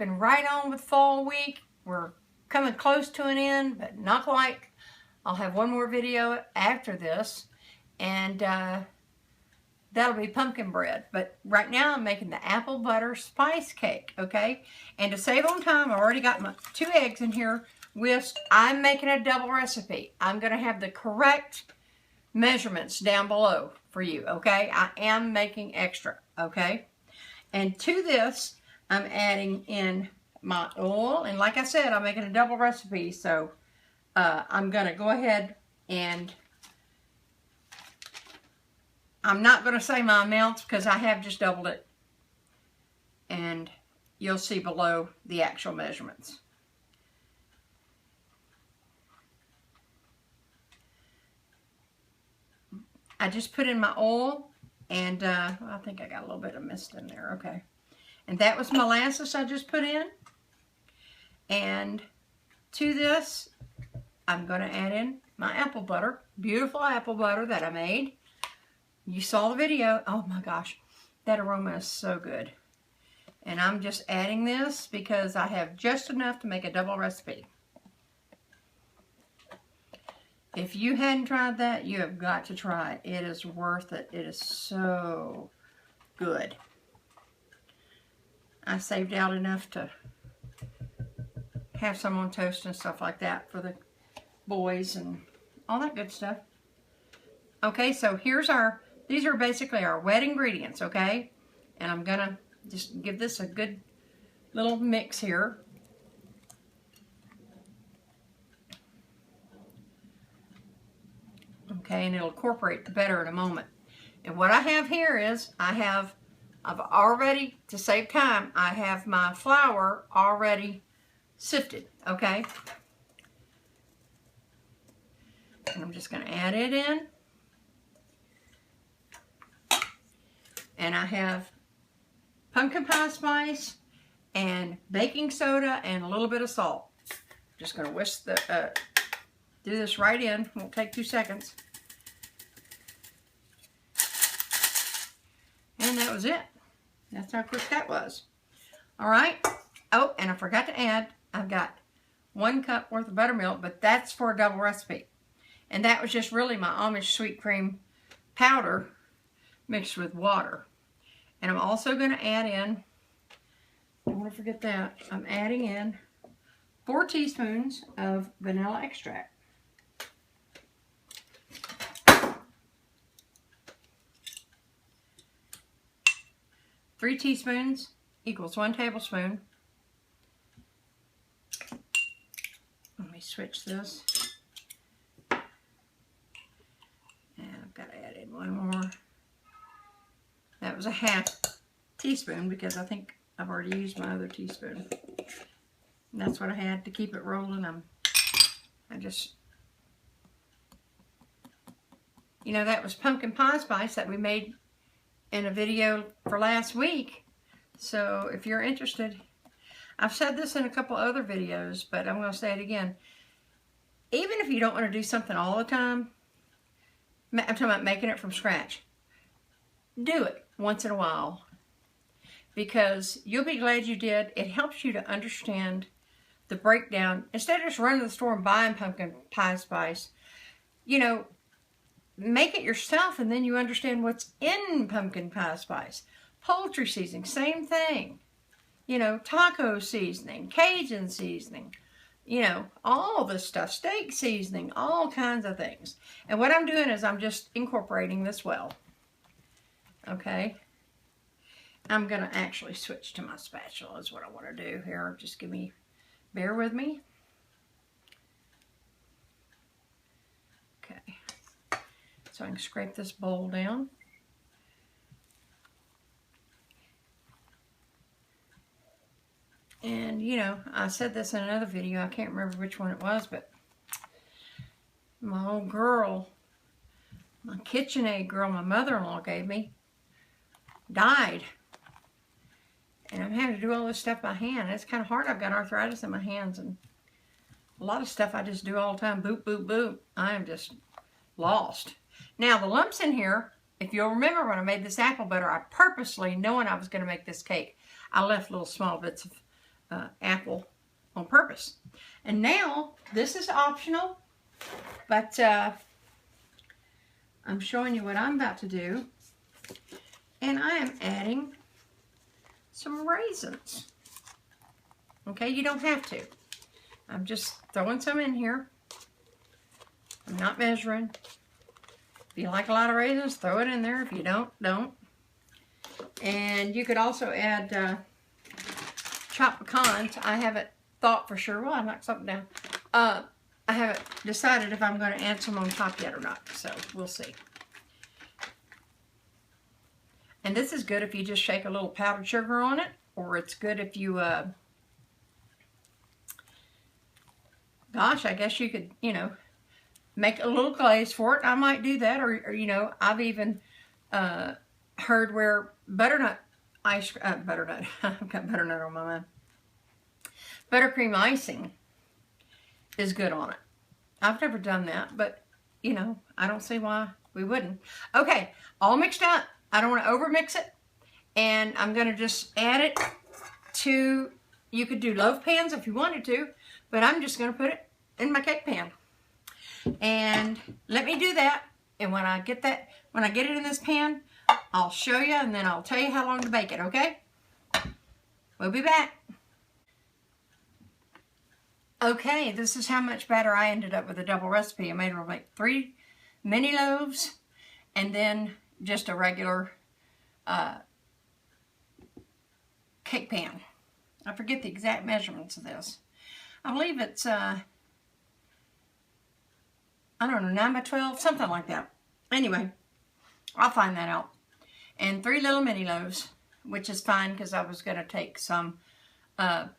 keeping right on with fall week. We're coming close to an end, but not quite. I'll have one more video after this, and that'll be pumpkin bread. But right now I'm making the apple butter spice cake, okay? And to save on time, I already got my 2 eggs in here whisked. I'm making a double recipe. I'm going to have the correct measurements down below for you, okay? I am making extra, okay? And to this, I'm adding in my oil. And like I said, I'm making a double recipe, so I'm going to go ahead and I'm not going to say my amounts because I have just doubled it. And you'll see below the actual measurements. I just put in my oil, and I think I got a little bit of mist in there. Okay. And that was molasses I just put in. And to this, I'm going to add in my apple butter. Beautiful apple butter that I made. You saw the video. Oh my gosh, that aroma is so good. And I'm just adding this because I have just enough to make a double recipe. If you hadn't tried that, you have got to try it. It is worth it. It is so good. I saved out enough to have some on toast and stuff like that for the boys and all that good stuff. Okay, so here's these are basically our wet ingredients, okay? And I'm gonna just give this a good little mix here. Okay, and it'll incorporate better in a moment. And what I have here is, I've already, to save time, I have my flour already sifted, okay? And I'm just going to add it in. And I have pumpkin pie spice and baking soda and a little bit of salt. Just going to whisk do this right in. Won't take 2 seconds. And that was it. That's how quick that was. All right. Oh, and I forgot to add, I've got 1 cup worth of buttermilk, but that's for a double recipe. And that was just really my Amish sweet cream powder mixed with water. And I'm also going to add in, I don't want to forget that, I'm adding in 4 teaspoons of vanilla extract. 3 teaspoons equals 1 tablespoon. Let me switch this. And I've got to add in 1 more. That was a 1/2 teaspoon because I think I've already used my other teaspoon. And that's what I had to keep it rolling. You know, that was pumpkin pie spice that we made in a video for last week. So if you're interested, I've said this in a couple other videos, but I'm going to say it again. Even if you don't want to do something all the time, I'm talking about making it from scratch, do it once in a while, because you'll be glad you did. It helps you to understand the breakdown. Instead of just running to the store and buying pumpkin pie spice, you know, make it yourself, and then you understand what's in pumpkin pie spice. Poultry seasoning, same thing. You know, taco seasoning, Cajun seasoning, you know, all this stuff, steak seasoning, all kinds of things. And what I'm doing is I'm just incorporating this well. Okay. I'm going to actually switch to my spatula is what I want to do here. Just bear with me. Okay. So I can scrape this bowl down. And, you know, I said this in another video. I can't remember which one it was, but my old girl, my KitchenAid girl my mother-in-law gave me, died. And I'm having to do all this stuff by hand. It's kind of hard. I've got arthritis in my hands, and a lot of stuff I just do all the time. Boop, boop, boop. I am just lost. Now, the lumps in here, if you'll remember when I made this apple butter, I purposely, knowing I was going to make this cake, I left little small bits apple on purpose. And now, this is optional, but I'm showing you what I'm about to do. And I am adding some raisins. Okay, you don't have to. I'm just throwing some in here. I'm not measuring. If you like a lot of raisins, throw it in there. If you don't, don't. And you could also add chopped pecans. I haven't thought for sure. Well, I knocked something down. I haven't decided if I'm going to add some on top yet or not. So we'll see. And this is good if you just shake a little powdered sugar on it. Or it's good if you, gosh, I guess you could, you know, make a little glaze for it. I might do that. Or you know, I've even heard where butternut ice, butternut, I've got butternut on my mind. Buttercream icing is good on it. I've never done that, but you know, I don't see why we wouldn't. Okay, all mixed up. I don't want to over mix it. And I'm going to just add it to, you could do loaf pans if you wanted to, but I'm just going to put it in my cake pan. And let me do that. And when I get it in this pan, I'll show you and then I'll tell you how long to bake it, okay? We'll be back. Okay, this is how much batter I ended up with a double recipe. I made like 3 mini loaves and then just a regular cake pan. I forget the exact measurements of this. I believe it's, I don't know, 9 by 12, something like that. Anyway, I'll find that out. And 3 little mini loaves, which is fine because I was going to take some to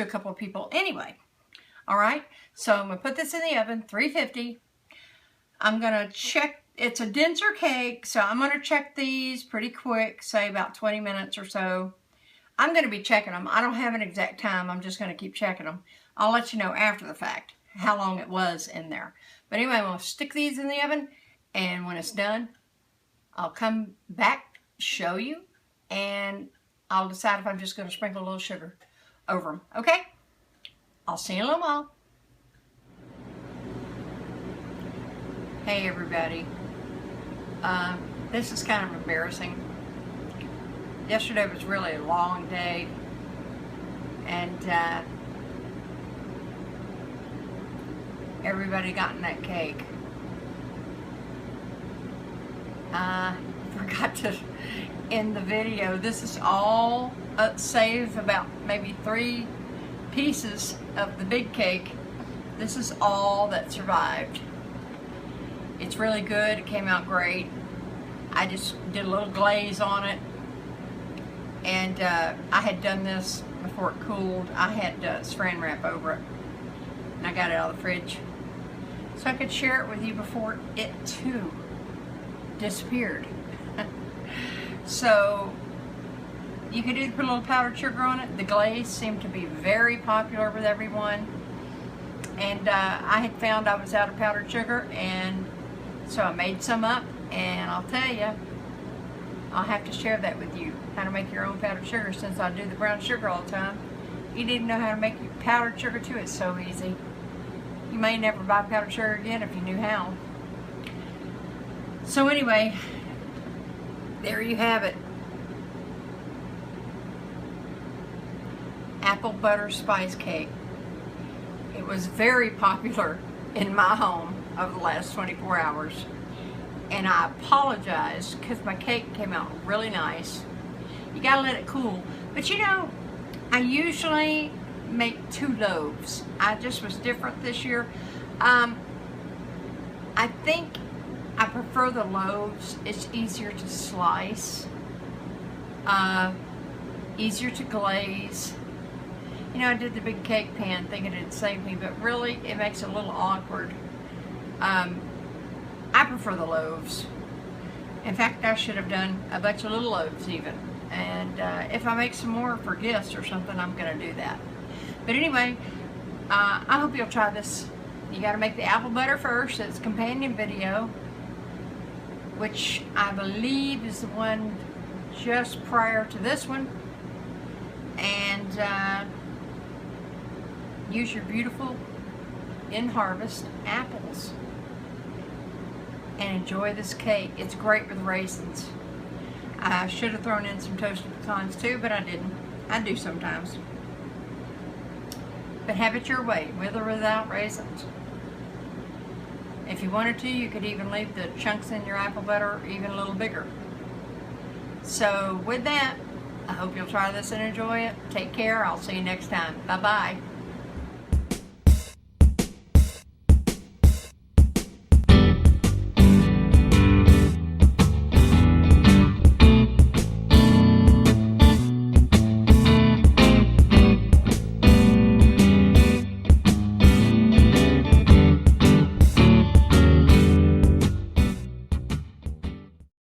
a couple of people anyway. All right, so I'm going to put this in the oven, 350. I'm going to check, it's a denser cake, so I'm going to check these pretty quick, say about 20 minutes or so. I'm going to be checking them. I don't have an exact time. I'm just going to keep checking them. I'll let you know after the fact how long it was in there. But anyway, I'm going to stick these in the oven, and when it's done, I'll come back, show you, and I'll decide if I'm just going to sprinkle a little sugar over them. Okay? I'll see you in a little while. Hey everybody. This is kind of embarrassing. Yesterday was really a long day, and everybody got in that cake. I forgot to end the video. This is all save about maybe 3 pieces of the big cake. This is all that survived. It's really good. It came out great. I just did a little glaze on it, and I had done this before it cooled. I had saran wrap over it, and I got it out of the fridge so I could share it with you before it too disappeared. So you could either put a little powdered sugar on it. The glaze seemed to be very popular with everyone, and I had found I was out of powdered sugar, and so I made some up, and I'll tell you, I'll have to share that with you, how to make your own powdered sugar, since I do the brown sugar all the time. You need to know how to make your powdered sugar too. It's so easy. You may never buy powdered sugar again if you knew how. So anyway, there you have it. Apple butter spice cake. It was very popular in my home over the last 24 hours. And I apologize because my cake came out really nice. You gotta let it cool. But you know, I usually make 2 loaves. I just was different this year. I think I prefer the loaves. It's easier to slice, easier to glaze. You know, I did the big cake pan thinking it'd save me, but really it makes it a little awkward. I prefer the loaves. In fact, I should have done a bunch of little loaves even. And if I make some more for gifts or something, I'm going to do that. But anyway, I hope you'll try this. You got to make the apple butter first. It's a companion video, which I believe is the one just prior to this one. and use your beautiful in-harvest apples and enjoy this cake. It's great with raisins. I should have thrown in some toasted pecans too, but I didn't. I do sometimes. But have it your way, with or without raisins. If you wanted to, you could even leave the chunks in your apple butter even a little bigger. So with that, I hope you'll try this and enjoy it. Take care. I'll see you next time. Bye-bye.